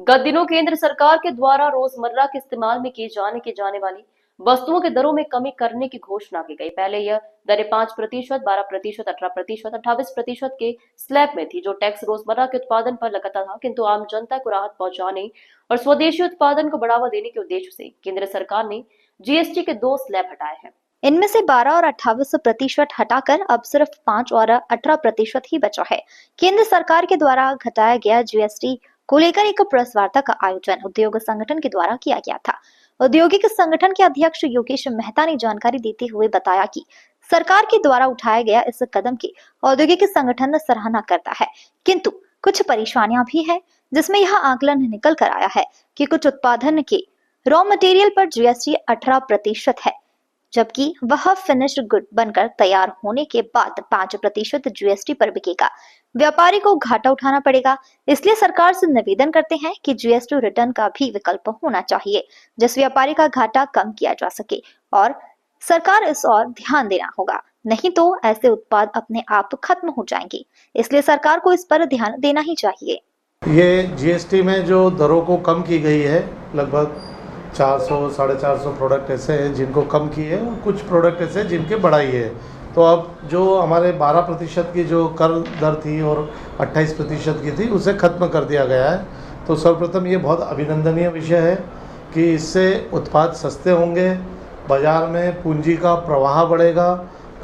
गत दिनों केंद्र सरकार के द्वारा रोजमर्रा के इस्तेमाल में की जाने वाली वस्तुओं के दरों में कमी करने की घोषणा की गई। पहले यह दरें 5%, 12%, 18%, 28% के स्लैब में थी, जो टैक्स रोजमर्रा के उत्पादन पर लगता था। किंतु आम जनता को राहत पहुंचाने और स्वदेशी उत्पादन को बढ़ावा देने के उद्देश्य से केंद्र सरकार ने जीएसटी के 2 स्लैब हटाए हैं। इनमें से 12 और 28% हटाकर अब सिर्फ 5 और 18% ही बचा है। केंद्र सरकार के द्वारा घटाया गया जीएसटी को लेकर एक प्रेस वार्ता का आयोजन उद्योग संगठन के द्वारा किया गया था। औद्योगिक संगठन के अध्यक्ष योगेश मेहता ने जानकारी देते हुए बताया कि सरकार के द्वारा उठाया गया इस कदम की औद्योगिक संगठन सराहना करता है, किंतु कुछ परेशानियां भी है, जिसमें यह आकलन निकल कर आया है कि कुछ उत्पादन के रॉ मटेरियल पर जीएसटी 18% है, जबकि वह फिनिश्ड गुड बनकर तैयार होने के बाद 5% जीएसटी पर बिकेगा। व्यापारी को घाटा उठाना पड़ेगा। इसलिए सरकार से निवेदन करते हैं कि जीएसटी रिटर्न का भी विकल्प होना चाहिए, जिस व्यापारी का घाटा कम किया जा सके, और सरकार इस और ध्यान देना होगा, नहीं तो ऐसे उत्पाद अपने आप खत्म हो जाएंगे। इसलिए सरकार को इस पर ध्यान देना ही चाहिए। ये जीएसटी में जो दरों को कम की गई है, लगभग 400 450 प्रोडक्ट ऐसे हैं जिनको कम की है और कुछ प्रोडक्ट ऐसे हैं जिनके बढ़ाई है। तो अब जो हमारे 12% की जो कर दर थी और 28% की थी, उसे ख़त्म कर दिया गया है। तो सर्वप्रथम ये बहुत अभिनंदनीय विषय है कि इससे उत्पाद सस्ते होंगे, बाज़ार में पूंजी का प्रवाह बढ़ेगा